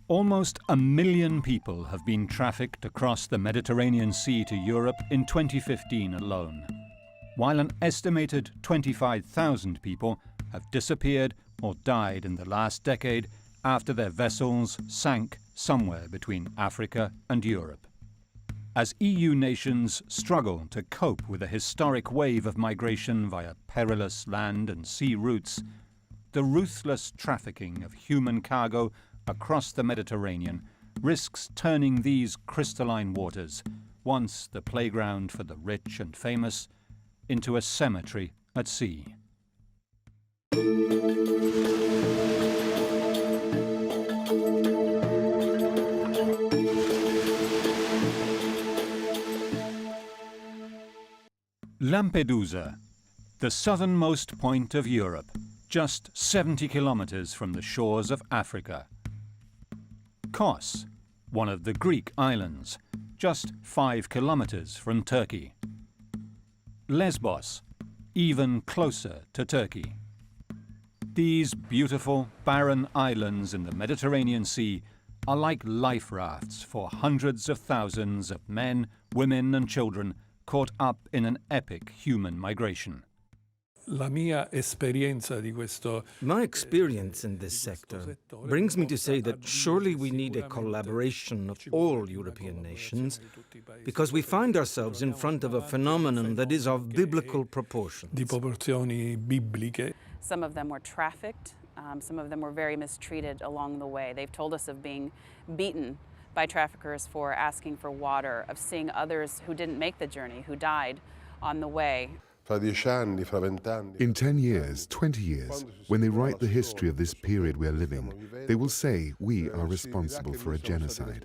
Almost 1 million people have been trafficked across the Mediterranean Sea to Europe in 2015 alone, while an estimated 25,000 people have disappeared or died in the last decade after their vessels sank somewhere between Africa and Europe. As EU nations struggle to cope with a historic wave of migration via perilous land and sea routes, the ruthless trafficking of human cargo across the Mediterranean risks turning these crystalline waters, once the playground for the rich and famous, into a cemetery at sea. Lampedusa, the southernmost point of Europe, just 70 kilometers from the shores of Africa. Kos, one of the Greek islands, just 5 kilometers from Turkey. Lesbos, even closer to Turkey. These beautiful, barren islands in the Mediterranean Sea are like life rafts for hundreds of thousands of men, women and children caught up in an epic human migration. My experience in this sector brings me to say that surely we need a collaboration of all European nations, because we find ourselves in front of a phenomenon that is of biblical proportions. Some of them were trafficked, some of them were very mistreated along the way. They've told us of being beaten by traffickers for asking for water, of seeing others who didn't make the journey, who died on the way. In 10 years, 20 years, when they write the history of this period we are living, they will say we are responsible for a genocide.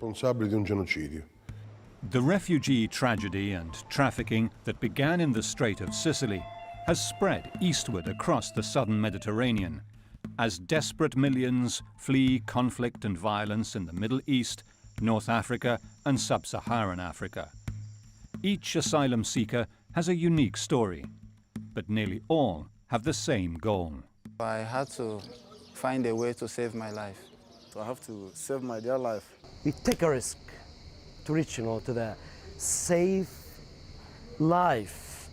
The refugee tragedy and trafficking that began in the Strait of Sicily has spread eastward across the southern Mediterranean, as desperate millions flee conflict and violence in the Middle East, North Africa and Sub-Saharan Africa. Each asylum seeker has a unique story, but nearly all have the same goal. I had to find a way to save my life. So I have to save my dear life. We take a risk to reach, to the safe life.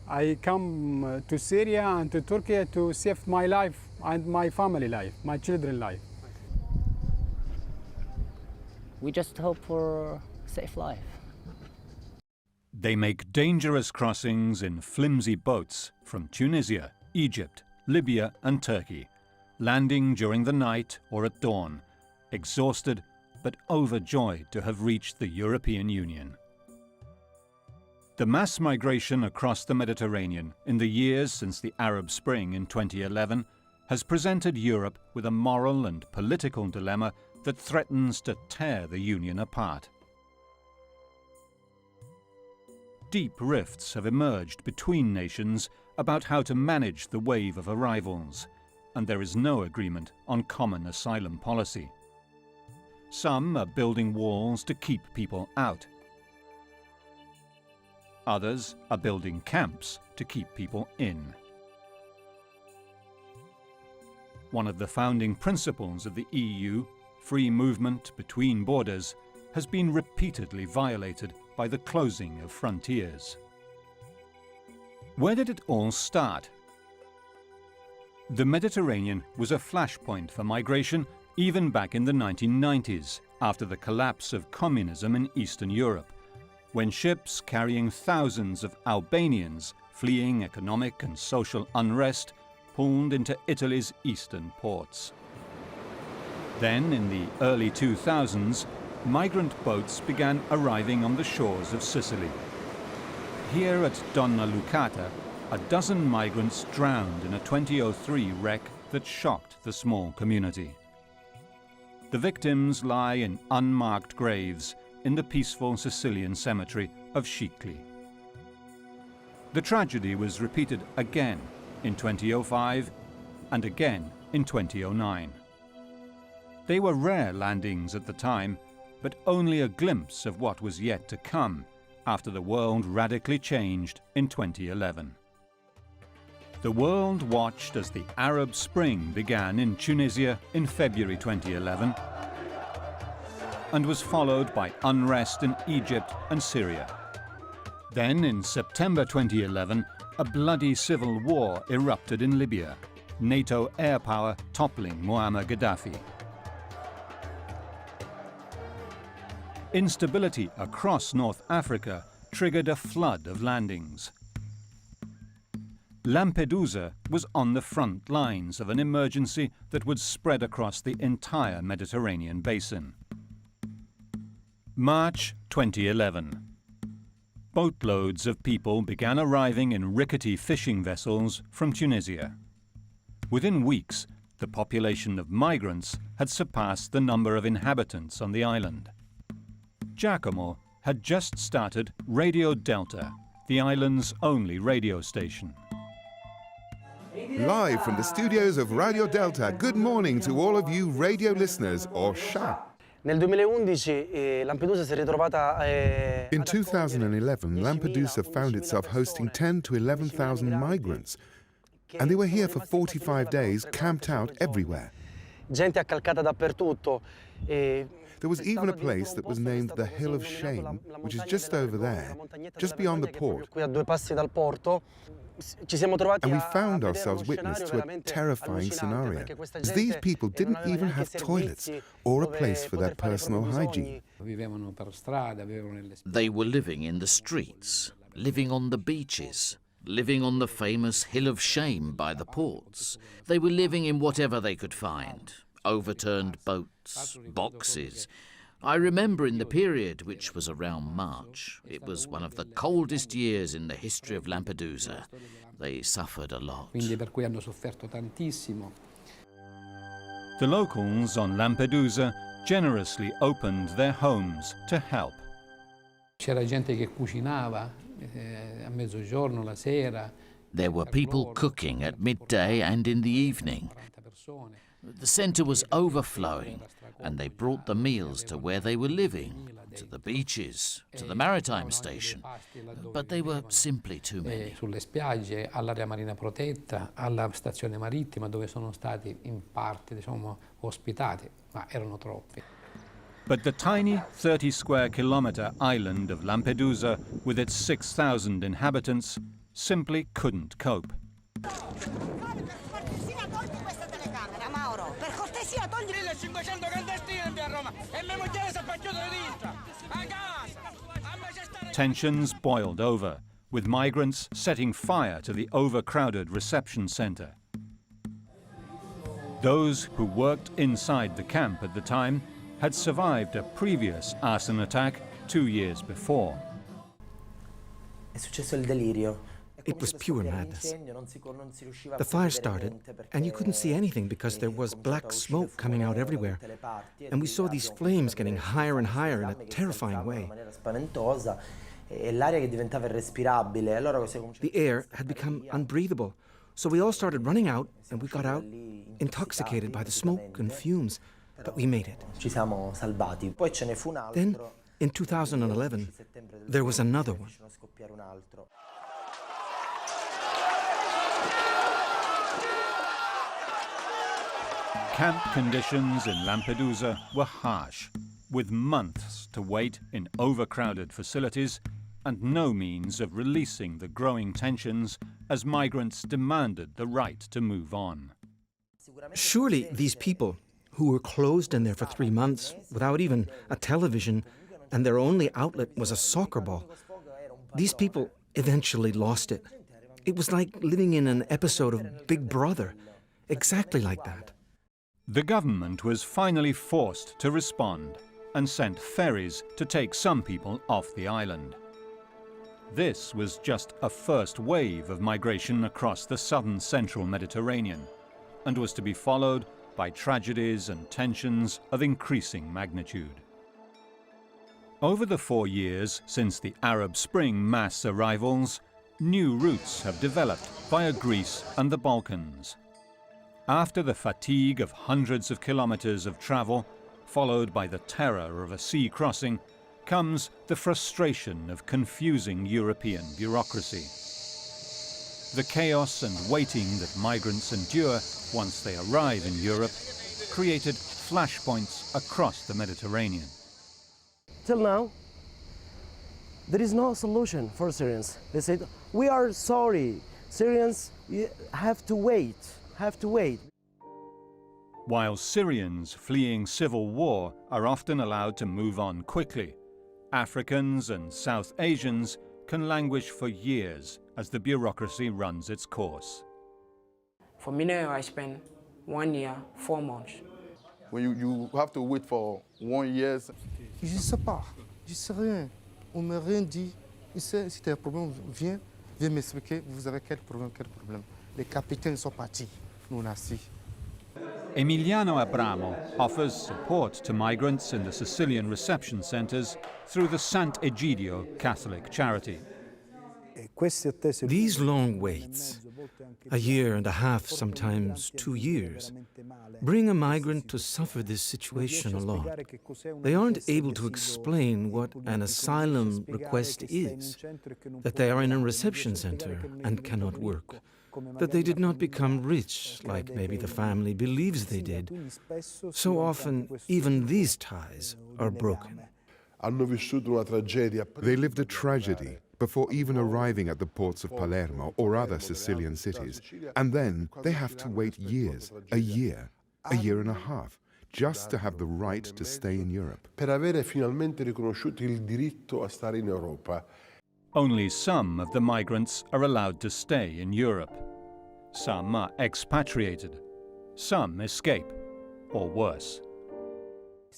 I come to Syria and to Turkey to save my life and my family life, my children's life. We just hope for a safe life. They make dangerous crossings in flimsy boats from Tunisia, Egypt, Libya and Turkey, landing during the night or at dawn, exhausted but overjoyed to have reached the European Union. The mass migration across the Mediterranean in the years since the Arab Spring in 2011 has presented Europe with a moral and political dilemma that threatens to tear the Union apart. Deep rifts have emerged between nations about how to manage the wave of arrivals, and there is no agreement on common asylum policy. Some are building walls to keep people out. Others are building camps to keep people in. One of the founding principles of the EU, free movement between borders, has been repeatedly violated by the closing of frontiers. Where did it all start? The Mediterranean was a flashpoint for migration even back in the 1990s, after the collapse of communism in Eastern Europe, when ships carrying thousands of Albanians fleeing economic and social unrest pulled into Italy's eastern ports. Then, in the early 2000s, migrant boats began arriving on the shores of Sicily. Here at Donna Lucata, a dozen migrants drowned in a 2003 wreck that shocked the small community. The victims lie in unmarked graves in the peaceful Sicilian cemetery of Scicli. The tragedy was repeated again in 2005 and again in 2009. They were rare landings at the time, but only a glimpse of what was yet to come after the world radically changed in 2011. The world watched as the Arab Spring began in Tunisia in February 2011, and was followed by unrest in Egypt and Syria. Then, in September 2011, a bloody civil war erupted in Libya, NATO air power toppling Muammar Gaddafi. Instability across North Africa triggered a flood of landings. Lampedusa was on the front lines of an emergency that would spread across the entire Mediterranean basin. March 2011. Boatloads of people began arriving in rickety fishing vessels from Tunisia. Within weeks, the population of migrants had surpassed the number of inhabitants on the island. Giacomo had just started Radio Delta, the island's only radio station. Live from the studios of Radio Delta, good morning to all of you radio listeners, or Sha. Nel 2011 Lampedusa si è ritrovata In 2011, Lampedusa found itself hosting 10 to 11,000 migrants, and they were here for 45 days, camped out everywhere. gente accalcata dappertutto. There was even a place that was named the Hill of Shame, which is just over there, just beyond the port. Qui a 2 passi dal porto. Ci siamo trovati And we found ourselves witness to a terrifying scenario, as these people didn't even have toilets or a place for their personal hygiene. They were living in the streets, living on the beaches, living on the famous Hill of Shame by the ports. They were living in whatever they could find, overturned boats, boxes. I remember in the period, which was around March, it was one of the coldest years in the history of Lampedusa. They suffered a lot. The locals on Lampedusa generously opened their homes to help. There were people cooking at midday and in the evening. The centre was overflowing, and they brought the meals to where they were living, to the beaches, to the maritime station. But they were simply too many. Sulle spiagge, all'area marina protetta, alla stazione marittima dove sono stati in parte, diciamo, ospitati, ma erano troppi. But the tiny 30 square kilometre island of Lampedusa, with its 6,000 inhabitants, simply couldn't cope. Tensions boiled over, with migrants setting fire to the overcrowded reception centre. Those who worked inside the camp at the time had survived a previous arson attack 2 years before. È successo il delirio. It was pure madness. The fire started, and you couldn't see anything because there was black smoke coming out everywhere. And we saw these flames getting higher and higher in a terrifying way. The air had become unbreathable, so we all started running out, and we got out intoxicated by the smoke and fumes, but we made it. Then, in 2011, there was another one. Camp conditions in Lampedusa were harsh, with months to wait in overcrowded facilities and no means of releasing the growing tensions as migrants demanded the right to move on. Surely these people, who were closed in there for 3 months without even a television, and their only outlet was a soccer ball, these people eventually lost it. It was like living in an episode of Big Brother, exactly like that. The government was finally forced to respond and sent ferries to take some people off the island. This was just a first wave of migration across the southern central Mediterranean and was to be followed by tragedies and tensions of increasing magnitude. Over the 4 years since the Arab Spring mass arrivals, new routes have developed via Greece and the Balkans. After the fatigue of hundreds of kilometers of travel, followed by the terror of a sea crossing, comes the frustration of confusing European bureaucracy. The chaos and waiting that migrants endure once they arrive in Europe created flashpoints across the Mediterranean. till now, there is no solution for Syrians. They said, we are sorry, Syrians have to wait, While Syrians fleeing civil war are often allowed to move on quickly, Africans and South Asians can languish for years as the bureaucracy runs its course. For me now, I spent 1 year, 4 months. When you have to wait for 1 year. Je sais pas, je sais rien. On m'a rien dit. Si tu as un problème, viens m'expliquer. Vous avez quel problème? Les capitaines sont partis. Nous on a assis. Emiliano Abramo offers support to migrants in the Sicilian reception centres through the Sant'Egidio Catholic charity. These long waits, a year and a half, sometimes 2 years, bring a migrant to suffer this situation a lot. They aren't able to explain what an asylum request is, that they are in a reception center and cannot work, that they did not become rich like maybe the family believes they did. So often, even these ties are broken. They lived a tragedy before even arriving at the ports of Palermo or other Sicilian cities. And then they have to wait years, a year and a half, just to have the right to stay in Europe. Per avere finalmente riconosciuto il diritto a stare in Europa. Only some of the migrants are allowed to stay in Europe. Some are expatriated. Some escape, or worse.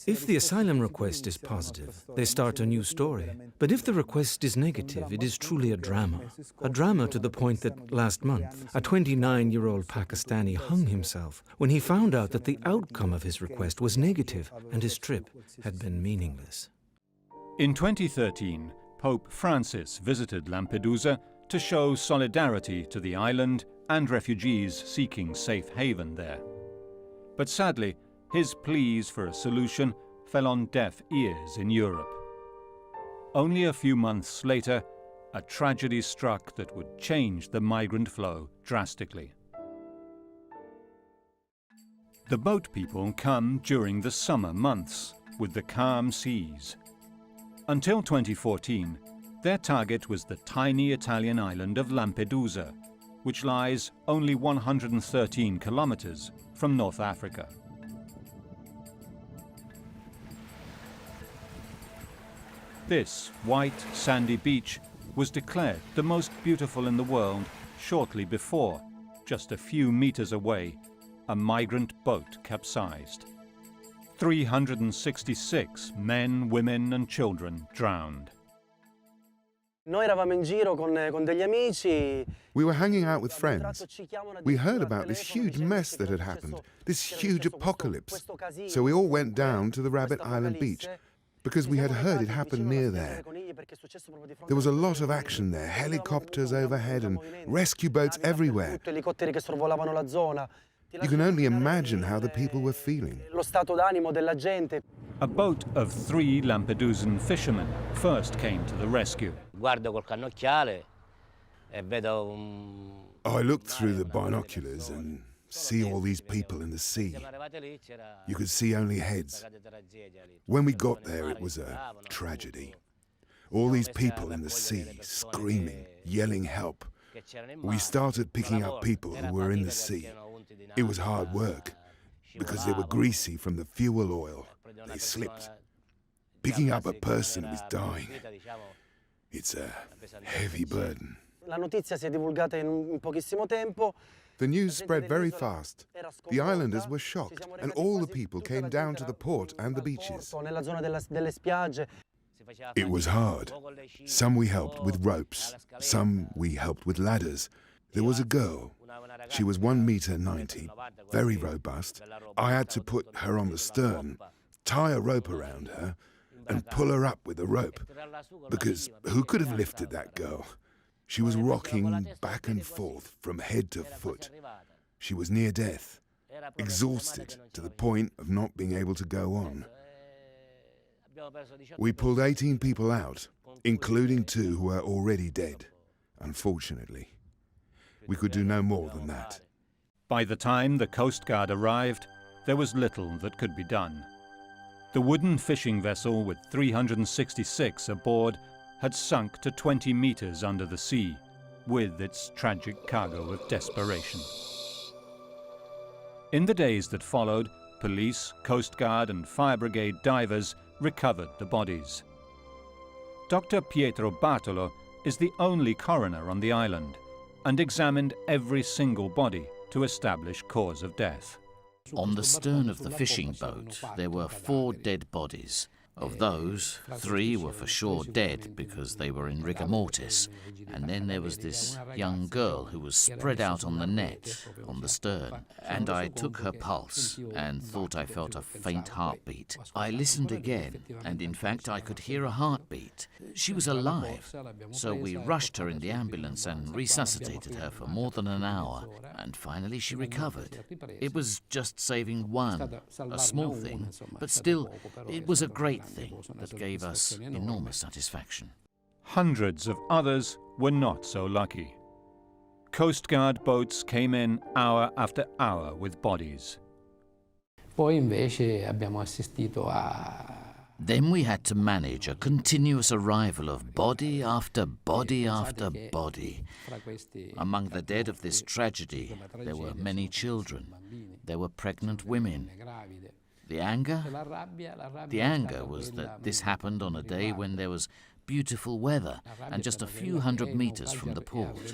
If the asylum request is positive, they start a new story. But if the request is negative, it is truly a drama. A drama to the point that last month, a 29-year-old Pakistani hung himself when he found out that the outcome of his request was negative and his trip had been meaningless. In 2013, Pope Francis visited Lampedusa to show solidarity to the island and refugees seeking safe haven there. But sadly, his pleas for a solution fell on deaf ears in Europe. Only a few months later, a tragedy struck that would change the migrant flow drastically. The boat people come during the summer months, with the calm seas. Until 2014, their target was the tiny Italian island of Lampedusa, which lies only 113 kilometers from North Africa. This white, sandy beach was declared the most beautiful in the world shortly before, just a few meters away, a migrant boat capsized. 366 men, women and children drowned. Noi eravamo in giro con degli amici. We were hanging out with friends. We heard about this huge mess that had happened, this huge apocalypse. So we all went down to the Rabbit Island beach, because we had heard it happened near there. There was a lot of action there, helicopters overhead and rescue boats everywhere. You can only imagine how the people were feeling. A boat of 3 Lampedusan fishermen first came to the rescue. I looked through the binoculars and see all these people in the sea. You could see only heads. When we got there, it was a tragedy. All these people in the sea, screaming, yelling help. We started picking up people who were in the sea. It was hard work, because they were greasy from the fuel oil. They slipped. Picking up a person who is dying, it's a heavy burden. La notizia si è divulgata in pochissimo tempo. The news spread very fast. The islanders were shocked, and all the people came down to the port and the beaches. It was hard. Some we helped with ropes, some we helped with ladders. There was a girl. She was 1.90 meters, very robust. I had to put her on the stern, tie a rope around her, and pull her up with a rope, because who could have lifted that girl? She was rocking back and forth from head to foot. She was near death, exhausted to the point of not being able to go on. We pulled 18 people out, including 2 who were already dead, unfortunately. We could do no more than that. By the time the Coast Guard arrived, there was little that could be done. The wooden fishing vessel with 366 aboard had sunk to 20 meters under the sea, with its tragic cargo of desperation. In the days that followed, police, Coast Guard and fire brigade divers recovered the bodies. Dr. Pietro Bartolo is the only coroner on the island and examined every single body to establish cause of death. On the stern of the fishing boat, there were 4 dead bodies. Of those, 3 were for sure dead because they were in rigor mortis, and then there was this young girl who was spread out on the net on the stern, and I took her pulse and thought I felt a faint heartbeat. I listened again, and in fact I could hear a heartbeat. She was alive, so we rushed her in the ambulance and resuscitated her for more than an hour, and finally she recovered. It was just saving one, a small thing, but still, it was a great thing that gave us enormous satisfaction. Hundreds of others were not so lucky. Coast Guard boats came in hour after hour with bodies. Poi invece abbiamo assistito a... Then we had to manage a continuous arrival of body after body after body. Among the dead of this tragedy, there were many children. There were pregnant women. The anger? The anger was that this happened on a day when there was beautiful weather and just a few hundred meters from the port.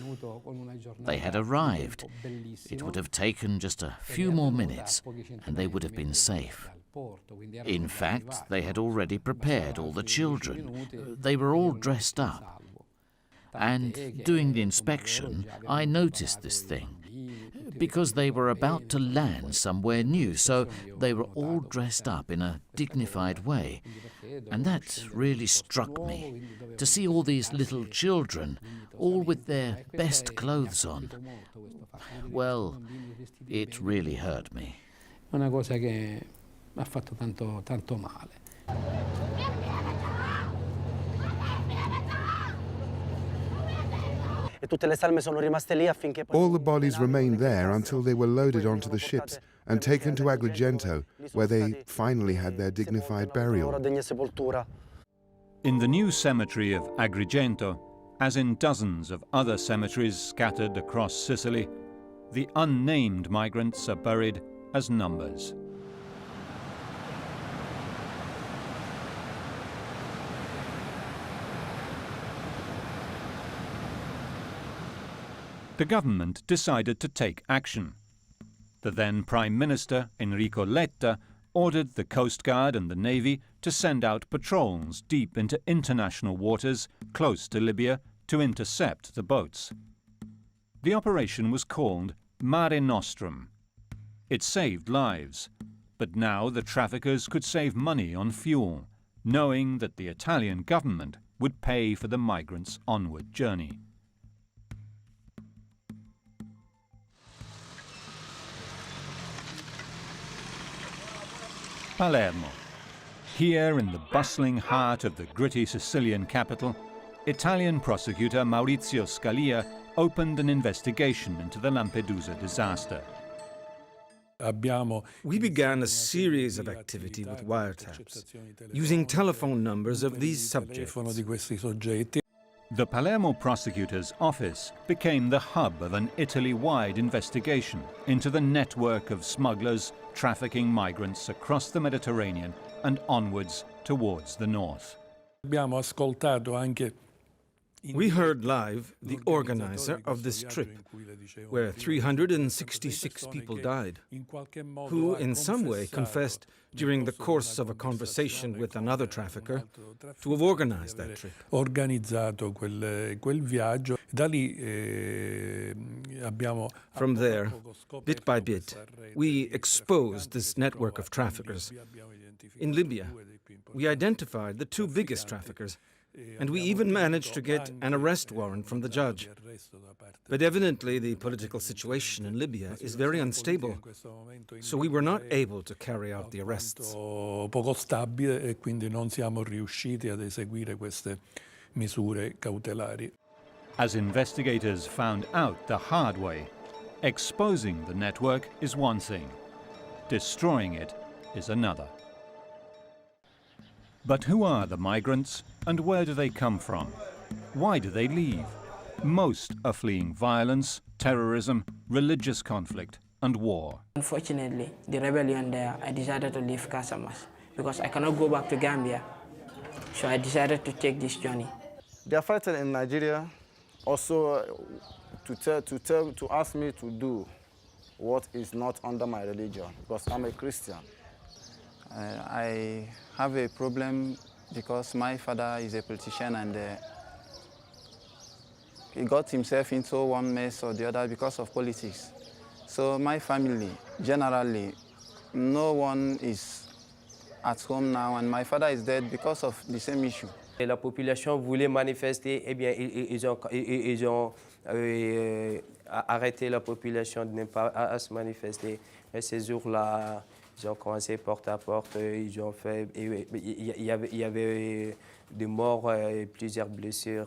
They had arrived. It would have taken just a few more minutes and they would have been safe. In fact, they had already prepared all the children. They were all dressed up. And doing the inspection, I noticed this thing. Because they were about to land somewhere new, so they were all dressed up in a dignified way. And that really struck me, to see all these little children, all with their best clothes on. Well, it really hurt me. Una cosa che mi ha fatto tanto male. All the bodies remained there until they were loaded onto the ships and taken to Agrigento, where they finally had their dignified burial. In the new cemetery of Agrigento, as in dozens of other cemeteries scattered across Sicily, the unnamed migrants are buried as numbers. The government decided to take action. The then Prime Minister, Enrico Letta, ordered the Coast Guard and the Navy to send out patrols deep into international waters close to Libya to intercept the boats. The operation was called Mare Nostrum. It saved lives, but now the traffickers could save money on fuel, knowing that the Italian government would pay for the migrants' onward journey. Palermo. Here in the bustling heart of the gritty Sicilian capital, Italian prosecutor Maurizio Scalia opened an investigation into the Lampedusa disaster. We began a series of activity with wiretaps, using telephone numbers of these subjects. The Palermo prosecutor's office became the hub of an Italy-wide investigation into the network of smugglers trafficking migrants across the Mediterranean and onwards towards the north. We heard live the organizer of this trip, where 366 people died, who in some way confessed during the course of a conversation with another trafficker to have organized that trip. From there, bit by bit, we exposed this network of traffickers. In Libya, we identified the 2 biggest traffickers, and we even managed to get an arrest warrant from the judge. But evidently the political situation in Libya is very unstable, so we were not able to carry out the arrests. As investigators found out the hard way, exposing the network is one thing, destroying it is another. But who are the migrants and where do they come from? Why do they leave? Most are fleeing violence, terrorism, religious conflict and war. Unfortunately, the rebellion there, I decided to leave Casamas because I cannot go back to Gambia. So I decided to take this journey. They are fighting in Nigeria also to ask me to do what is not under my religion because I'm a Christian. I have a problem because my father is a politician and he got himself into one mess or the other because of politics. So my family, generally, no one is at home now and my father is dead because of the same issue. La population voulait manifester, eh bien, ils ont arrêté la population de ne pas à se manifester. Et ces jours-là, ils ont commencé porte à porte, ils ont fait, il y avait des morts et plusieurs blessures.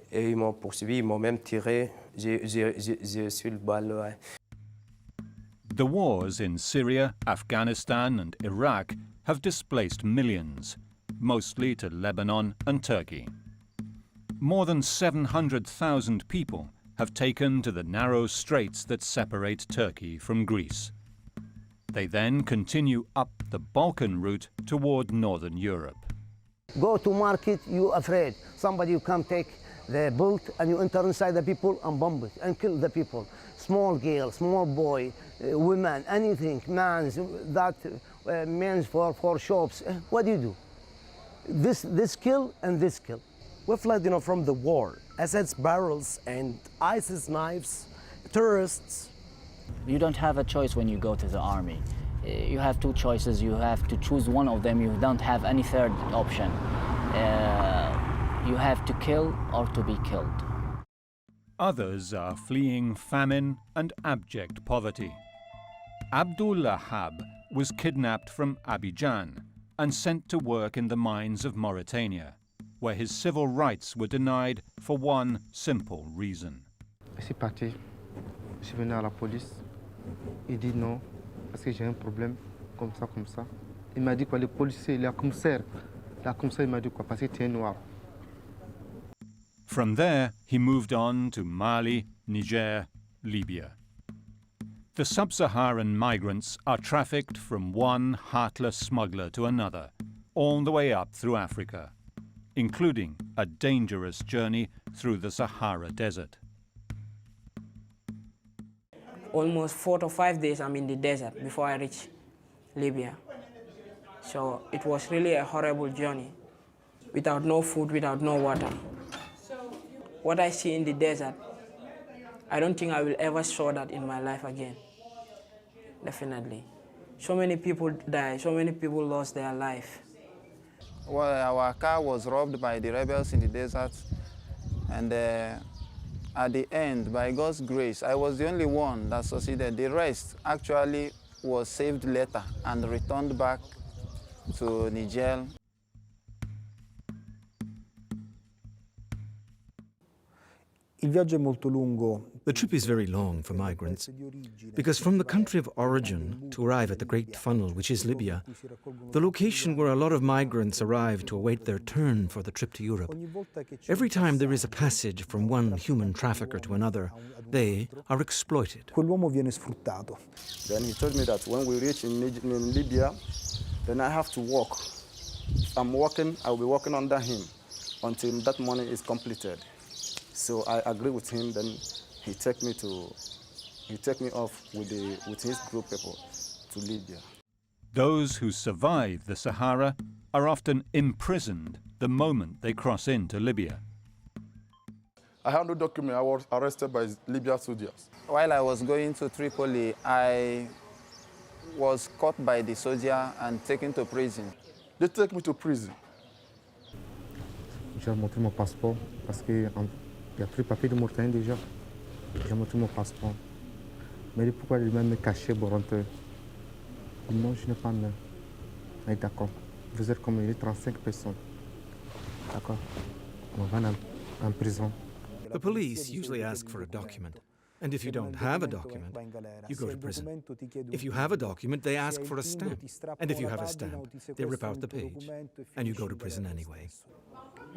Et ils m'ont poursuivi, ils m'ont même tiré, j'ai reçu le balle. The wars in Syria, Afghanistan and Iraq have displaced millions, mostly to Lebanon and Turkey. More than 700,000 people have taken to the narrow straits that separate Turkey from Greece. They then continue up the Balkan route toward northern Europe. Go to market, you afraid. Somebody will come take the boat and you enter inside the people and bomb it and kill the people. Small girl, small boy, women, anything, men for shops. What do you do? This kill and this kill. We fled, from the war. Assad's barrels and ISIS knives, terrorists. You don't have a choice when you go to the army. You have two choices. You have to choose one of them. You don't have any third option. You have to kill or to be killed. Others are fleeing famine and abject poverty. Abdul Lahab was kidnapped from Abidjan and sent to work in the mines of Mauritania, where his civil rights were denied for one simple reason. Je suis parti, je suis venu à la police. Il dit non, parce que j'ai un problème, comme ça. Il m'a dit quoi, le policier, le commissaire, il m'a dit quoi, parce que tu es noir. From there, he moved on to Mali, Niger, Libya. The sub-Saharan migrants are trafficked from one heartless smuggler to another, all the way up through Africa, including a dangerous journey through the Sahara Desert. Almost 4 to 5 days I'm in the desert before I reach Libya. So it was really a horrible journey, without no food, without no water. What I see in the desert, I don't think I will ever saw that in my life again. Definitely. So many people died, so many people lost their life. Well, our car was robbed by the rebels in the desert, and at the end, by God's grace, I was the only one that succeeded. The rest actually was saved later and returned back to Niger. The trip is very long for migrants, because from the country of origin to arrive at the Great Funnel, which is Libya, the location where a lot of migrants arrive to await their turn for the trip to Europe, every time there is a passage from one human trafficker to another, they are exploited. Then he told me that when we reach in Libya, then I have to walk. If I'm walking, I'll be walking under him until that money is completed. So I agree with him. Then he take me off with his group people to Libya. Those who survive the Sahara are often imprisoned the moment they cross into Libya. I have no document. I was arrested by Libya soldiers. While I was going to Tripoli, I was caught by the soldier and taken to prison. They take me to prison. J'ai montré mon passeport parce qu'il y a plus de papier de Mauritanie déjà. J'ai montré mon passeport. Mais il dit pourquoi il m'a me caché pour rentrer. Non, je n'ai pas de main. D'accord. Vous êtes comme 35 personnes. D'accord. On va en prison. The police usually ask for a document, And if you don't have a document, you go to prison. If you have a document, they ask for a stamp. And if you have a stamp, they rip out the page. And you go to prison anyway.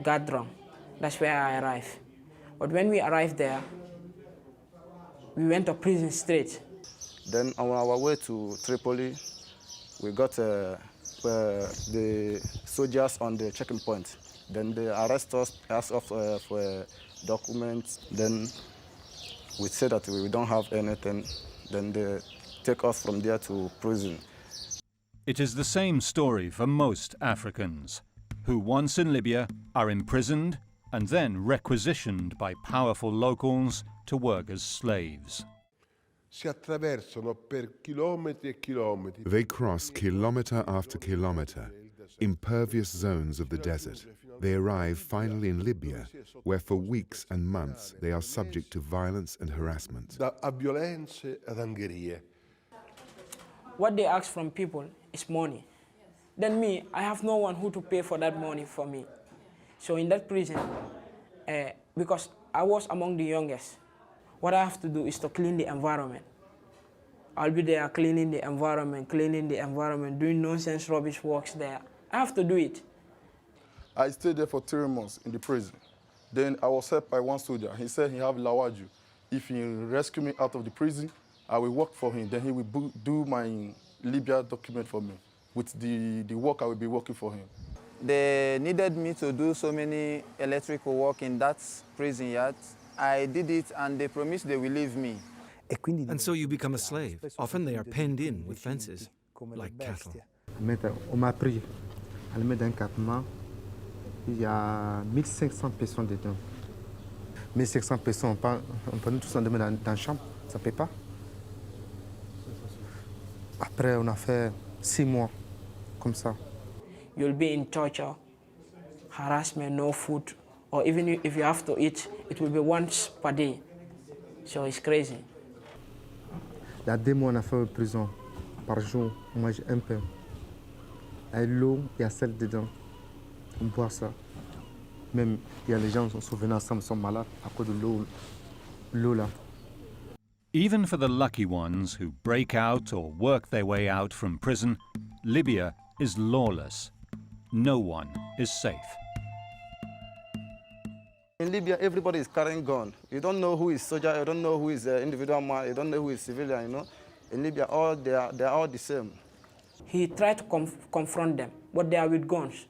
Gadrong, that's where I arrived. But when we arrived there, we went to prison straight. Then on our way to Tripoli, we got the soldiers on the checking point. Then they arrest us, ask us for documents. Then we said that we don't have anything. Then they take us from there to prison. It is the same story for most Africans, who once in Libya are imprisoned and then requisitioned by powerful locals to work as slaves. They cross kilometre after kilometre, impervious zones of the desert. They arrive finally in Libya, where for weeks and months they are subject to violence and harassment. What they ask from people is money. Then me, I have no one who to pay for that money for me. So in that prison, because I was among the youngest, what I have to do is to clean the environment. I'll be there cleaning the environment, doing nonsense rubbish works there. I have to do it. I stayed there for 3 months in the prison. Then I was helped by one soldier. He said he have Lawaju. If he rescue me out of the prison, I will work for him. Then he will do my Libya document for me with the work I will be working for him. They needed me to do so many electrical work in that prison yard. I did it and they promised they will leave me. And so you become a slave. Often they are penned in with fences, like cattle. On m'a pris à le mettre dans un campement. Il y a 1500 personnes dedans. 1500 personnes, on peut nous tous en demander dans la chambre, ça ne paie pas. Après, on a fait 6 mois, comme ça. You'll be in torture, harassment, no food, or even if you have to eat, it will be once per day. So it's crazy. Il y a 2 mois, on a fait en prison. Par jour, on mange un peu. Et l'eau, il y a celle dedans. On boit ça. Même, il y a les gens qui sont venus ensemble, sont malades à cause de l'eau là. Even for the lucky ones who break out or work their way out from prison, Libya is lawless. No one is safe. In Libya, everybody is carrying gun. You don't know who is soldier, you don't know who is individual man, you don't know who is civilian, you know. In Libya, they are all the same. He tried to confront them, but they are with guns.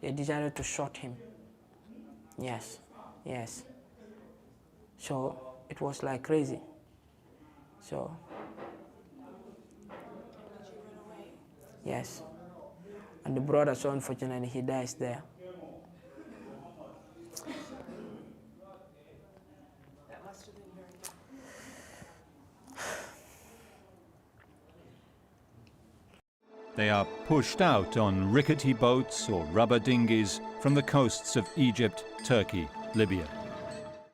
They decided to shoot him. Yes, yes. So it was like crazy. So, yes. And the brother, so unfortunately, he dies there. They are pushed out on rickety boats or rubber dinghies from the coasts of Egypt, Turkey, Libya.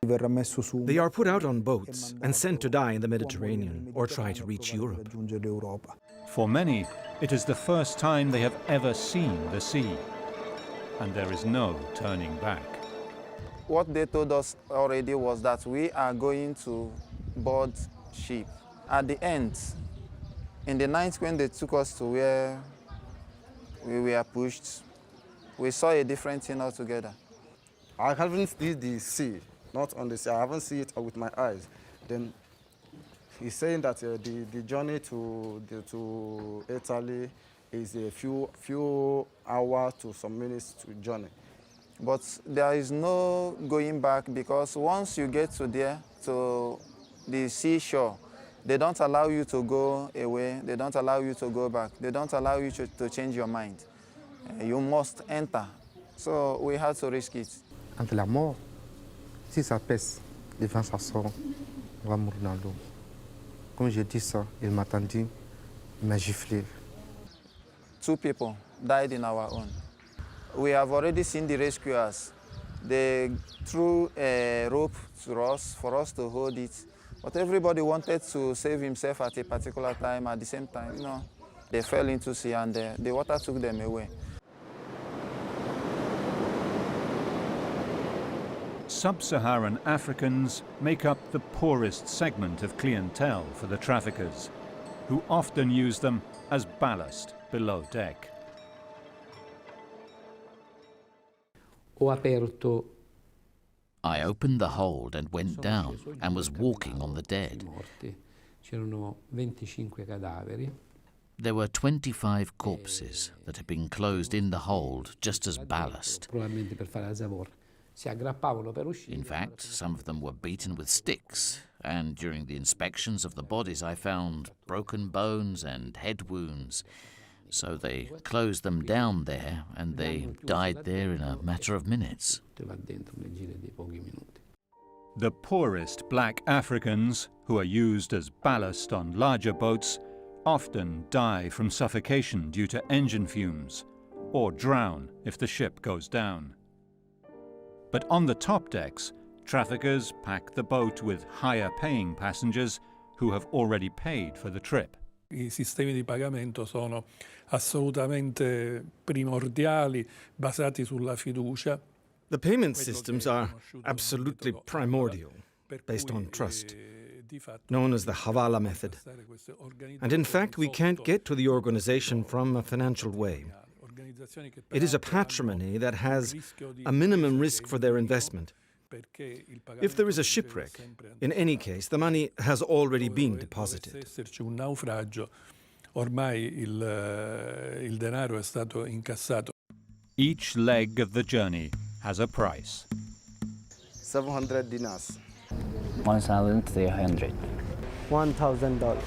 They are put out on boats and sent to die in the Mediterranean or try to reach Europe. For many, it is the first time they have ever seen the sea, and there is no turning back. What they told us already was that we are going to board ship. At the end, in the night when they took us to where we were pushed, we saw a different thing altogether. I haven't seen the sea, not on the sea. I haven't seen it with my eyes. Then he's saying that the journey to Italy is a few hours to some minutes to journey. But there is no going back because once you get to there, to the seashore, they don't allow you to go away. They don't allow you to go back. They don't allow you to change your mind. You must enter. So we had to risk it. Entre la mort, si ça pèse, le vent ça sort, on va mourir dans l'eau. Comme j'ai dit ça, il m'a tendu, il m'a giflé. 2 people died in our own. We have already seen the rescuers. They threw a rope to us for us to hold it. But everybody wanted to save himself at a particular time. At the same time, you know, they fell into sea and the water took them away. Sub-Saharan Africans make up the poorest segment of clientele for the traffickers, who often use them as ballast below deck. I opened the hold and went down and was walking on the dead. There were 25 corpses that had been closed in the hold just as ballast. In fact, some of them were beaten with sticks, and during the inspections of the bodies I found broken bones and head wounds. So they closed them down there, and they died there in a matter of minutes. The poorest black Africans, who are used as ballast on larger boats, often die from suffocation due to engine fumes, or drown if the ship goes down. But on the top decks, traffickers pack the boat with higher-paying passengers who have already paid for the trip. I sistemi di pagamento sono assolutamente primordiali, basati sulla fiducia. The payment systems are absolutely primordial, based on trust, known as the Havala method. And in fact, we can't get to the organization from a financial way. It is a patrimony that has a minimum risk for their investment. If there is a shipwreck, in any case, the money has already been deposited. Each leg of the journey has a price. 700 dinars. 1,300. $1,000.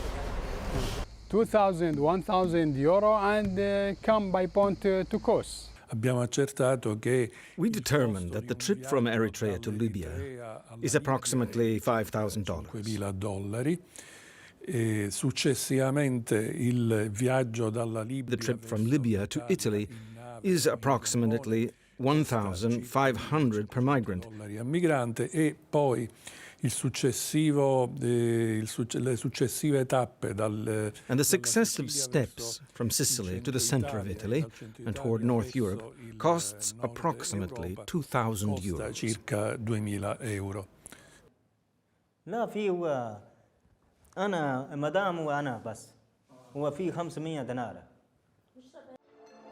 2,000, 1,000 euro, and come by point to Kos. We determined that the trip from Eritrea to Libya is approximately $5,000. The trip from Libya to Italy is approximately 1,500 per migrant. Le successive tappe and the successive steps from Sicily to the center of Italy and toward North Europe costs approximately 2,000 euros. Circa 2.000 euro. لا في هو أنا مدام وأنا بس هو في 500 دينار.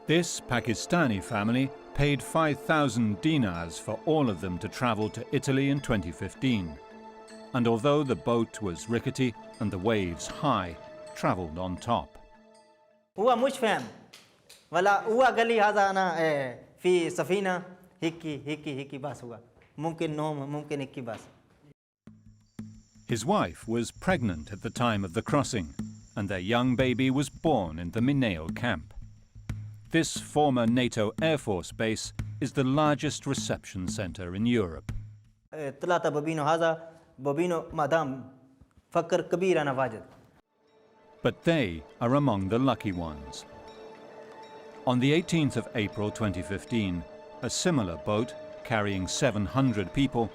This Pakistani family paid 5,000 dinars for all of them to travel to Italy in 2015. And although the boat was rickety and the waves high, travelled on top. هو مش فاهم ولا هو قال لي هذا أنا في سفينة هيك بس هو ممكن نوم ممكن هيك بس. His wife was pregnant at the time of the crossing, and their young baby was born in the Mineo camp. This former NATO Air Force base is the largest reception centre in Europe. ثلاثة بابينو هذا بابينو مدام فكر كبير أنا واجد. But they are among the lucky ones. On the 18th of April 2015, a similar boat carrying 700 people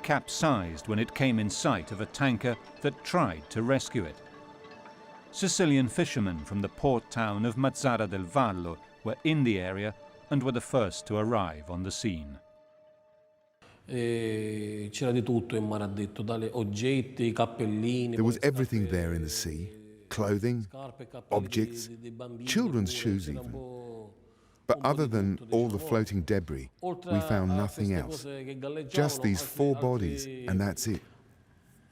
capsized when it came in sight of a tanker that tried to rescue it. Sicilian fishermen from the port town of Mazara del Vallo were in the area and were the first to arrive on the scene. There was everything there in the sea: clothing, objects, children's shoes even. But other than all the floating debris, we found nothing else. Just these 4 bodies, and that's it.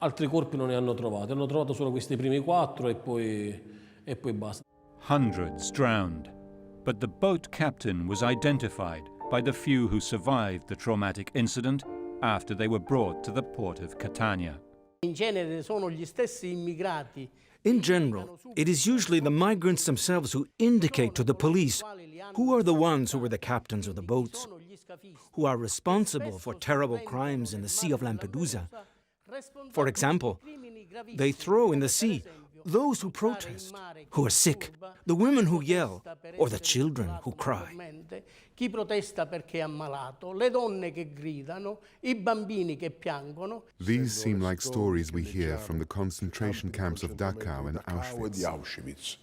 Altri corpi non ne hanno trovati, hanno trovato solo questi primi 4 e poi basta. Hundreds drowned, but the boat captain was identified by the few who survived the traumatic incident after they were brought to the port of Catania. In genere sono gli stessi immigrati. In general, it is usually the migrants themselves who indicate to the police who are the ones who were the captains of the boats, who are responsible for terrible crimes in the Sea of Lampedusa. For example, they throw in the sea those who protest, who are sick, the women who yell, or the children who cry. Chi protesta perché è ammalato, le donne che gridano, I bambini che piangono. These seem like stories we hear from the concentration camps of Dachau and Auschwitz.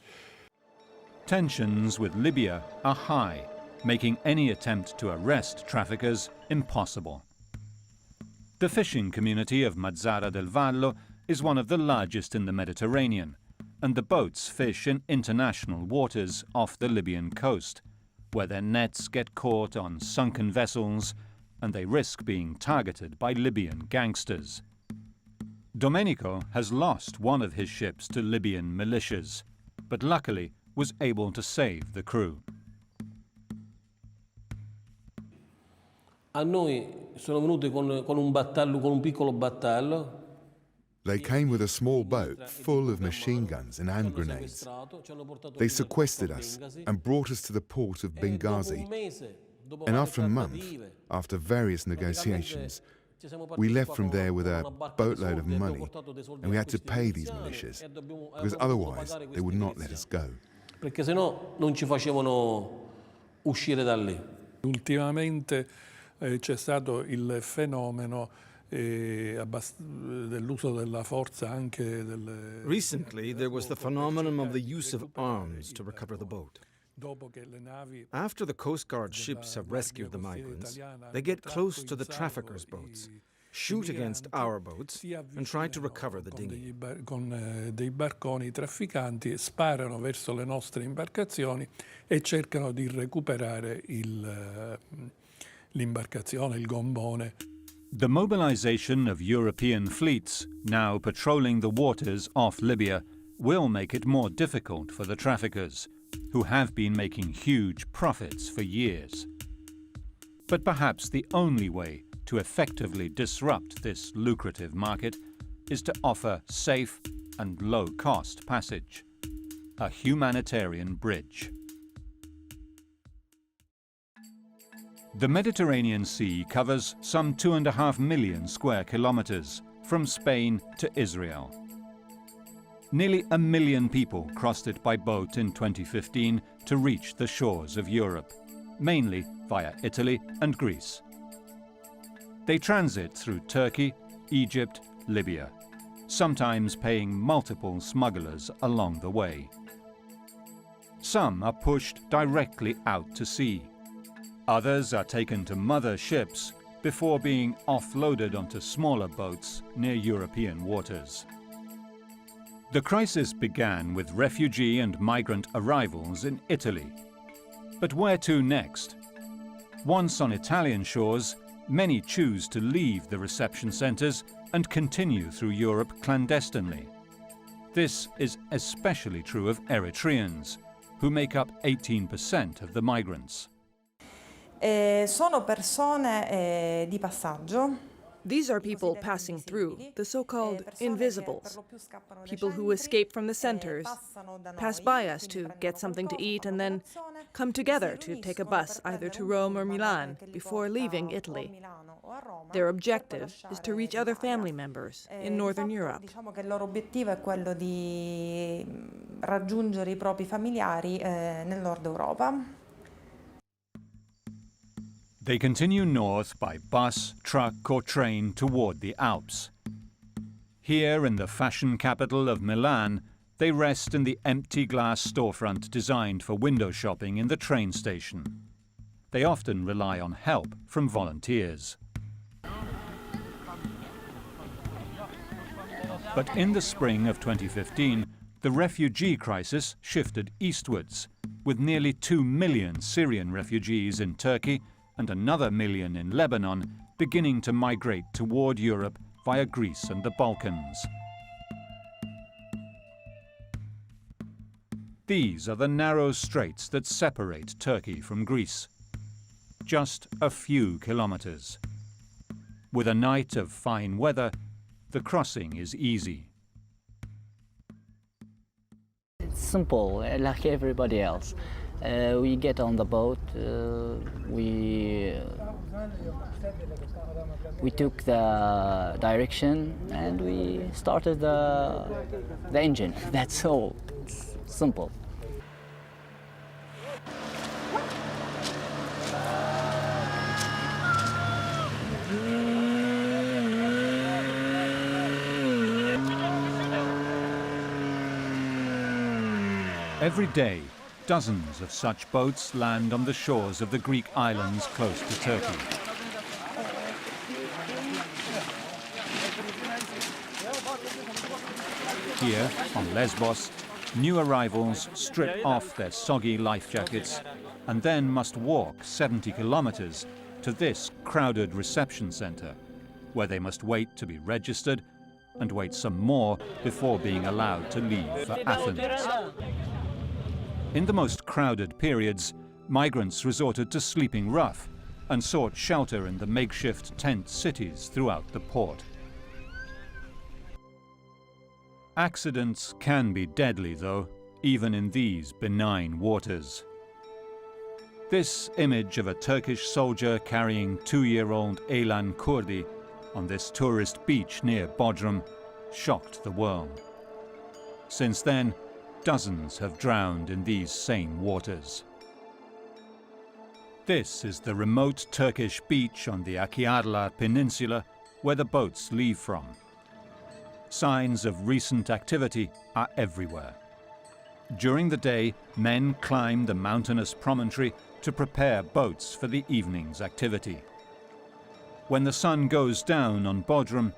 Tensions with Libya are high, making any attempt to arrest traffickers impossible. The fishing community of Mazara del Vallo is one of the largest in the Mediterranean, and the boats fish in international waters off the Libyan coast, where their nets get caught on sunken vessels and they risk being targeted by Libyan gangsters. Domenico has lost one of his ships to Libyan militias, but luckily was able to save the crew. A noi sono venuti con un battello, con un piccolo battello. They came with a small boat full of machine guns and hand grenades. They sequestered us and brought us to the port of Benghazi. And after a month, after various negotiations, we left from there with a boatload of money, and we had to pay these militias, because otherwise they would not let us go. Perché se no non ci facevano uscire da lì. Ultimamente c'è stato il fenomeno dell'uso della forza anche delle... Recently, there was the phenomenon of the use of arms to recover the boat. After the Coast Guard ships have rescued the migrants, they get close to the traffickers' boats, shoot against our boats, and try to recover the dinghy. Con dei barconi, i trafficanti sparano verso le nostre imbarcazioni e cercano di recuperare l'imbarcazione, il gommone. The mobilization of European fleets now patrolling the waters off Libya will make it more difficult for the traffickers, who have been making huge profits for years. But perhaps the only way to effectively disrupt this lucrative market is to offer safe and low-cost passage, a humanitarian bridge. The Mediterranean Sea covers some 2.5 million square kilometers from Spain to Israel. Nearly 1 million people crossed it by boat in 2015 to reach the shores of Europe, mainly via Italy and Greece. They transit through Turkey, Egypt, Libya, sometimes paying multiple smugglers along the way. Some are pushed directly out to sea. Others are taken to mother ships before being offloaded onto smaller boats near European waters. The crisis began with refugee and migrant arrivals in Italy. But where to next? Once on Italian shores, many choose to leave the reception centres and continue through Europe clandestinely. This is especially true of Eritreans, who make up 18% of the migrants. Sono persone di passaggio. These are people passing through, the so-called invisibles, people who escape from the centers, pass by us to get something to eat and then come together to take a bus either to Rome or Milan before leaving Italy. Their objective is to reach other family members in Northern Europe. Diciamo che il loro obiettivo è quello di raggiungere i propri familiari nel Nord Europa. They continue north by bus, truck or train toward the Alps. Here in the fashion capital of Milan, they rest in the empty glass storefront designed for window shopping in the train station. They often rely on help from volunteers. But in the spring of 2015, the refugee crisis shifted eastwards, with nearly 2 million Syrian refugees in Turkey and another million in Lebanon beginning to migrate toward Europe via Greece and the Balkans. These are the narrow straits that separate Turkey from Greece. Just a few kilometers. With a night of fine weather, the crossing is easy. It's simple, like everybody else. We get on the boat, we took the direction and we started the engine. That's all. It's simple. Every day, dozens of such boats land on the shores of the Greek islands close to Turkey. Here, on Lesbos, new arrivals strip off their soggy life jackets and then must walk 70 kilometers to this crowded reception center, where they must wait to be registered and wait some more before being allowed to leave for Athens. In the most crowded periods, migrants resorted to sleeping rough and sought shelter in the makeshift tent cities throughout the port. Accidents can be deadly, though, even in these benign waters. This image of a Turkish soldier carrying 2-year-old Elan Kurdi on this tourist beach near Bodrum shocked the world. Since then, dozens have drowned in these same waters. This is the remote Turkish beach on the Akiarlar Peninsula where the boats leave from. Signs of recent activity are everywhere. During the day, men climb the mountainous promontory to prepare boats for the evening's activity. When the sun goes down on Bodrum,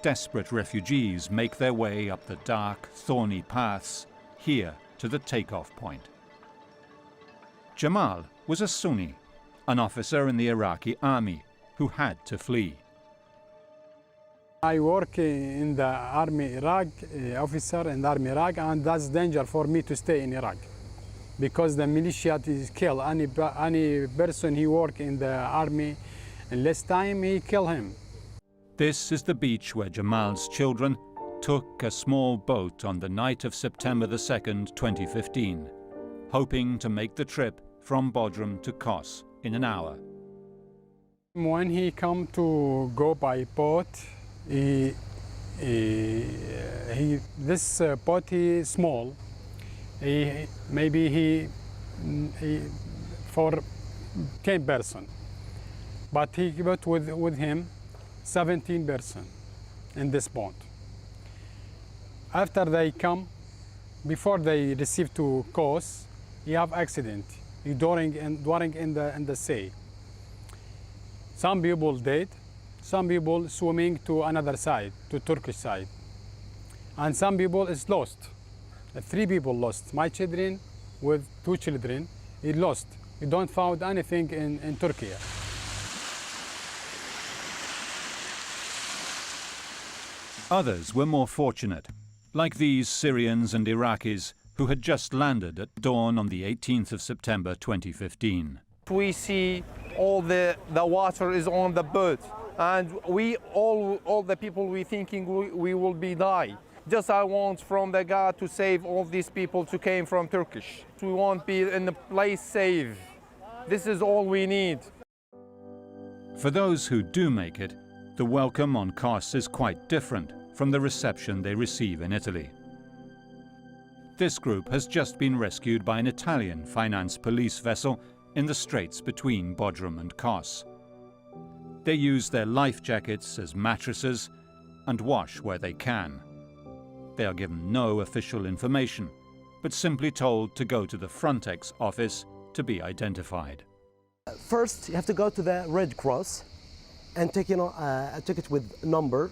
desperate refugees make their way up the dark, thorny paths here to the takeoff point. Jamal was a Sunni, an officer in the Iraqi army who had to flee. I work in the Army Iraq, officer in the Army Iraq, and that's danger for me to stay in Iraq because the militia is kill any person he work in the army, and less time he kill him. This is the beach where Jamal's children took a small boat on the night of September the 2nd, 2015, hoping to make the trip from Bodrum to Kos in an hour. When he come to go by boat, this boat is small. Maybe for 10 person, but he brought with him 17 person in this boat. After they come, before they receive to Kos, he have accident during in the sea. Some people dead, some people swimming to another side, to Turkish side, and some people is lost. 3 people lost. My children with 2 children, he lost. We don't found anything in Turkey. Others were more fortunate, like these Syrians and Iraqis who had just landed at dawn on the 18th of September 2015. We see all the water is on the boat, and we all the people we thinking we will be die. Just I want from the God to save all these people who came from Turkish. We want to be in a place safe. This is all we need. For those who do make it, the welcome on Kos is quite different from the reception they receive in Italy. This group has just been rescued by an Italian finance police vessel in the straits between Bodrum and Kos. They use their life jackets as mattresses and wash where they can. They are given no official information, but simply told to go to the Frontex office to be identified. First, you have to go to the Red Cross and take a ticket with number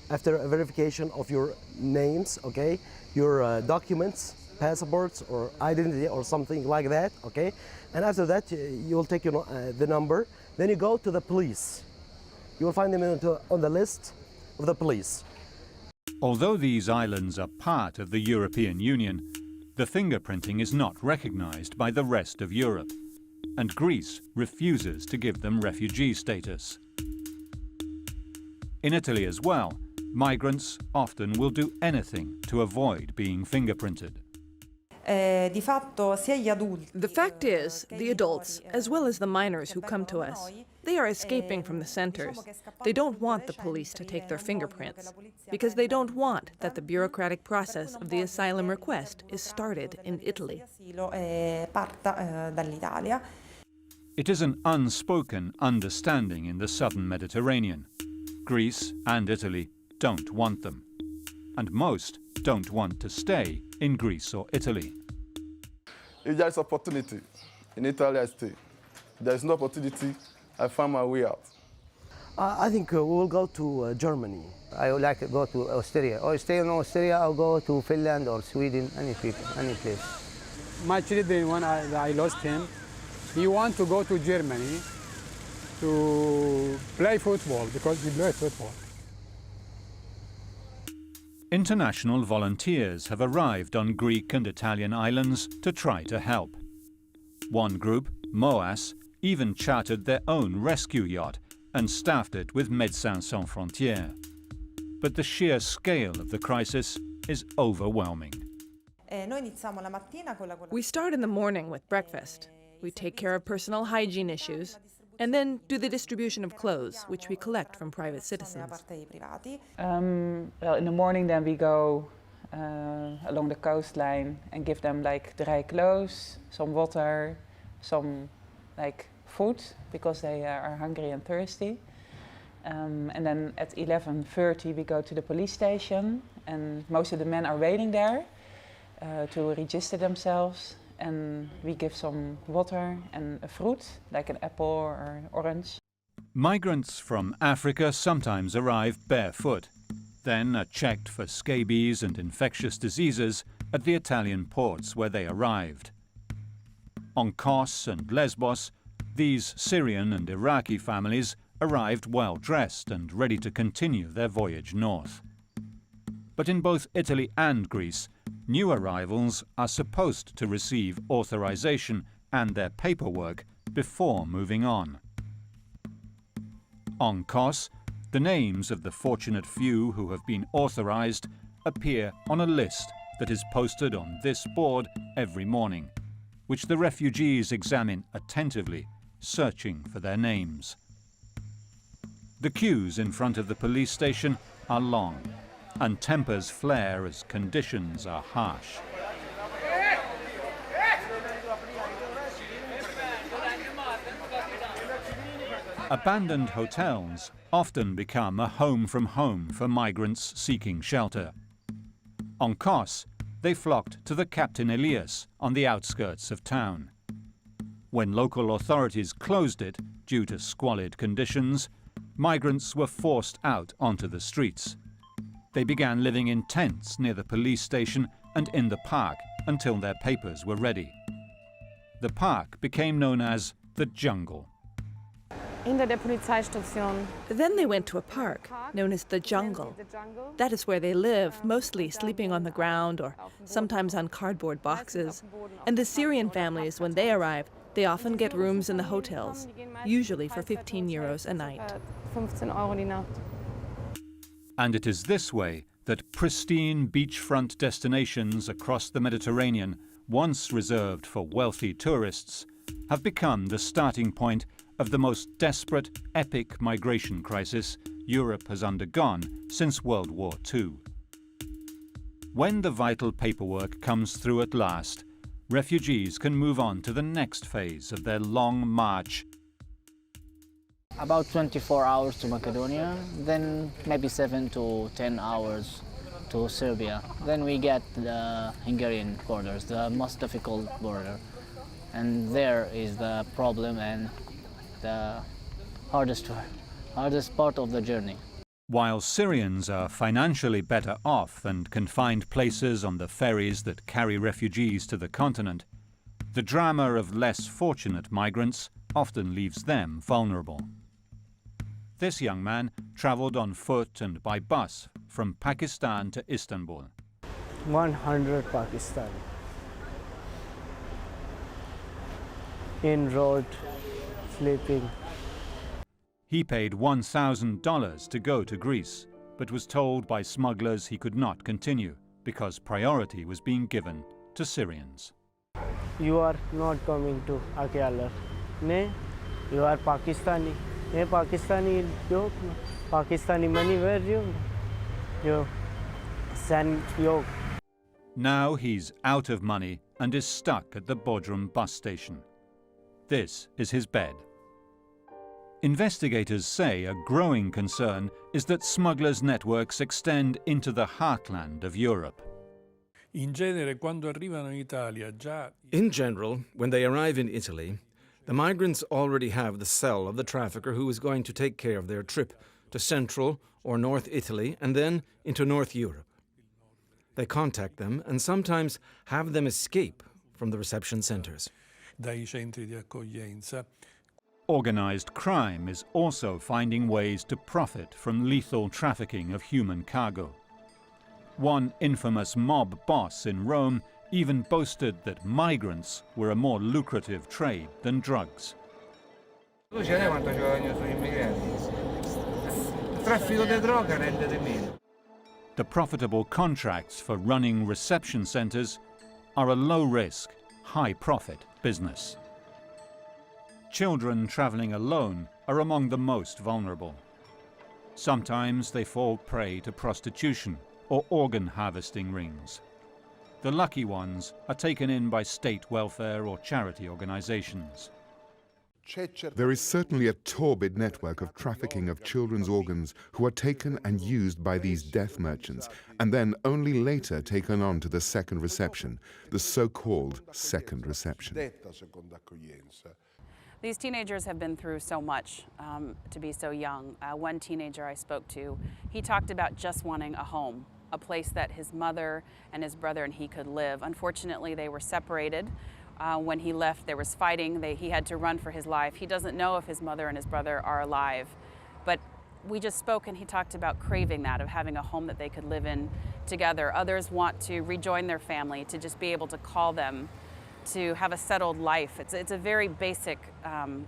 after a verification of your names, okay, your documents, passports or identity or something like that, okay, and after that you will take the number. Then you go to the police. You will find them on the list of the police. Although these islands are part of the European Union, the fingerprinting is not recognized by the rest of Europe, and Greece refuses to give them refugee status. In Italy as well, migrants often will do anything to avoid being fingerprinted. The fact is, the adults, as well as the minors who come to us, they are escaping from the centers. They don't want the police to take their fingerprints, because they don't want that the bureaucratic process of the asylum request is started in Italy. It is an unspoken understanding in the southern Mediterranean. Greece and Italy don't want them, and most don't want to stay in Greece or Italy. If there is opportunity, in Italy I stay. If there is no opportunity, I find my way out. I think we will go to Germany. I would like to go to Austria. Or stay in Austria or go to Finland or Sweden, any place. My children, when I lost him, he want to go to Germany to play football because he played football. International volunteers have arrived on Greek and Italian islands to try to help. One group, MOAS, even chartered their own rescue yacht and staffed it with Médecins Sans Frontières. But the sheer scale of the crisis is overwhelming. We start in the morning with breakfast. We take care of personal hygiene issues, and then do the distribution of clothes, which we collect from private citizens. Well, in the morning then we go along the coastline and give them like dry clothes, some water, some like food, because they are hungry and thirsty. And then at 11:30 we go to the police station, and most of the men are waiting there to register themselves, and we give some water and a fruit, like an apple or orange. Migrants from Africa sometimes arrive barefoot, then are checked for scabies and infectious diseases at the Italian ports where they arrived. On Kos and Lesbos, these Syrian and Iraqi families arrived well-dressed and ready to continue their voyage north. But in both Italy and Greece, new arrivals are supposed to receive authorization and their paperwork before moving on. On Kos, the names of the fortunate few who have been authorized appear on a list that is posted on this board every morning, which the refugees examine attentively, searching for their names. The queues in front of the police station are long, and tempers flare as conditions are harsh. Abandoned hotels often become a home from home for migrants seeking shelter. On Kos, they flocked to the Captain Elias on the outskirts of town. When local authorities closed it due to squalid conditions, migrants were forced out onto the streets. They began living in tents near the police station and in the park until their papers were ready. The park became known as the jungle. Then they went to a park known as the jungle. That is where they live, mostly sleeping on the ground or sometimes on cardboard boxes. And the Syrian families, when they arrive, they often get rooms in the hotels, usually for 15 euros a night. And it is this way that pristine beachfront destinations across the Mediterranean, once reserved for wealthy tourists, have become the starting point of the most desperate, epic migration crisis Europe has undergone since World War II. When the vital paperwork comes through at last, refugees can move on to the next phase of their long march. About 24 hours to Macedonia, then maybe 7 to 10 hours to Serbia. Then we get the Hungarian borders, the most difficult border. And there is the problem and the hardest part of the journey. While Syrians are financially better off and can find places on the ferries that carry refugees to the continent, the drama of less fortunate migrants often leaves them vulnerable. This young man traveled on foot and by bus from Pakistan to Istanbul. 100 Pakistan. In road, sleeping. He paid $1,000 to go to Greece, but was told by smugglers he could not continue because priority was being given to Syrians. You are not coming to Akialar. Ne? You are Pakistani. Ne Pakistani yok. Pakistani money where you send yok. Now he's out of money and is stuck at the Bodrum bus station. This is his bed. Investigators say a growing concern is that smugglers' networks extend into the heartland of Europe. In genere, quando arrivano in Italia, già... In general, when they arrive in Italy, The migrants already have the cell of the trafficker who is going to take care of their trip to Central or North Italy and then into North Europe. They contact them and sometimes have them escape from the reception centers. Dai centri di accoglienza. Organized crime is also finding ways to profit from lethal trafficking of human cargo. One infamous mob boss in Rome even boasted that migrants were a more lucrative trade than drugs. Tu ce n'è quanto ci vogliono sugli immigrati? Il traffico di droga rende di meno. The profitable contracts for running reception centers are a low-risk, high-profit business. Children traveling alone are among the most vulnerable. Sometimes they fall prey to prostitution or organ harvesting rings. The lucky ones are taken in by state welfare or charity organizations. There is certainly a torpid network of trafficking of children's organs who are taken and used by these death merchants and then only later taken on to the second reception, the so-called second reception. These teenagers have been through so much to be so young. One teenager I spoke to, he talked about just wanting a home, a place that his mother and his brother and he could live. Unfortunately, they were separated. When he left, there was fighting. He had to run for his life. He doesn't know if his mother and his brother are alive. But we just spoke and he talked about craving that, of having a home that they could live in together. Others want to rejoin their family, to just be able to call them, to have a settled life. It's a very basic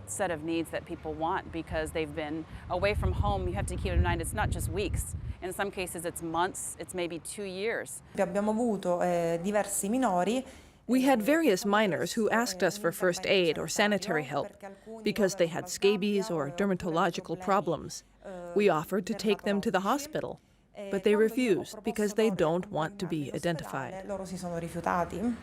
set of needs that people want because they've been away from home. You have to keep in mind it's not just weeks. In some cases it's months, it's maybe 2 years. Abbiamo avuto diversi minori. We had various minors who asked us for first aid or sanitary help because they had scabies or dermatological problems. We offered to take them to the hospital, but they refused because they don't want to be identified. Loro si sono rifiutati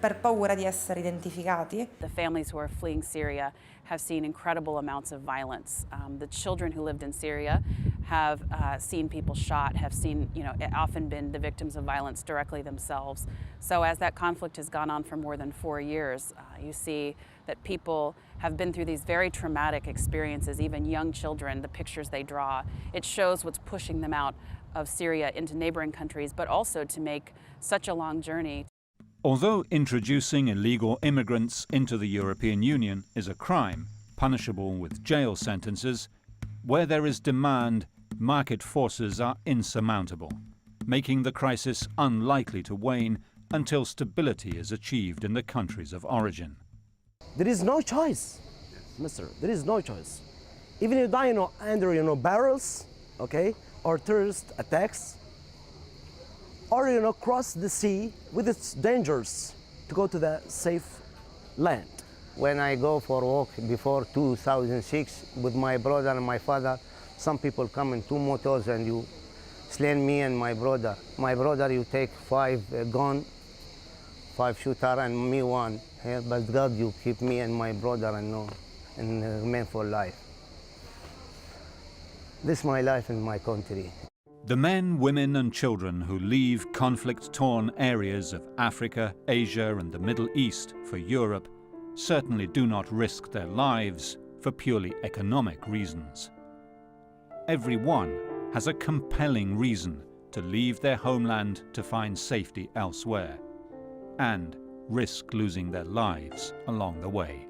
per paura di essere identificati. The families who are fleeing Syria have seen incredible amounts of violence. The children who lived in Syria have seen people shot, have seen, often been the victims of violence directly themselves. So as that conflict has gone on for more than 4 years, you see that people have been through these very traumatic experiences, even young children, the pictures they draw. It shows what's pushing them out of Syria into neighboring countries, but also to make such a long journey. Although introducing illegal immigrants into the European Union is a crime, punishable with jail sentences, where there is demand, market forces are insurmountable, making the crisis unlikely to wane until stability is achieved in the countries of origin. There is no choice, mister. There is no choice. Even if you die under barrels, okay, or terrorist attacks, or cross the sea with its dangers to go to the safe land. When I go for a walk before 2006 with my brother and my father, some people come in 2 motors and you slay me and my brother. My brother, you take 5 gun, 5 shooter, and me 1. Yeah, but God, you keep me and my brother and remain for life. This is my life in my country. The men, women and children who leave conflict-torn areas of Africa, Asia and the Middle East for Europe certainly do not risk their lives for purely economic reasons. Everyone has a compelling reason to leave their homeland to find safety elsewhere and risk losing their lives along the way.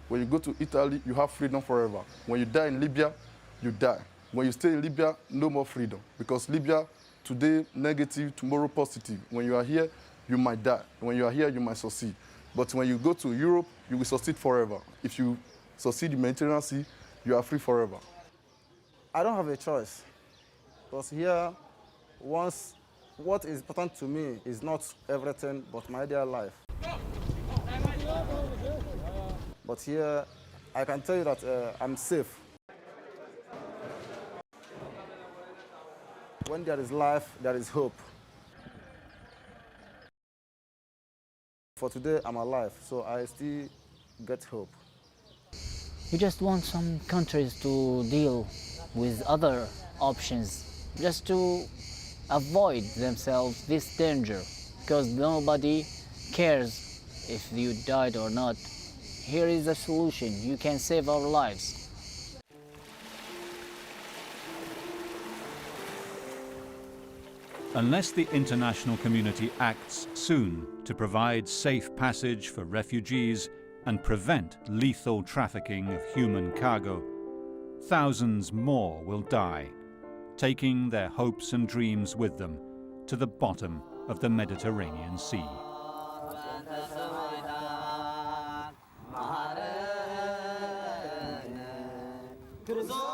When you go to Italy, you have freedom forever. When you die in Libya, you die. When you stay in Libya, no more freedom. Because Libya, today negative, tomorrow positive. When you are here, you might die. When you are here, you might succeed. But when you go to Europe, you will succeed forever. If you succeed in the Mediterranean Sea, you are free forever. I don't have a choice. Because here, what is important to me is not everything but my dear life. But here, I can tell you that I'm safe. When there is life, there is hope. For today, I'm alive, so I still get hope. We just want some countries to deal with other options, just to avoid themselves this danger, because nobody cares if you died or not. here is the solution. You can save our lives. Unless the international community acts soon to provide safe passage for refugees and prevent lethal trafficking of human cargo, thousands more will die, taking their hopes and dreams with them to the bottom of the Mediterranean Sea. Christos.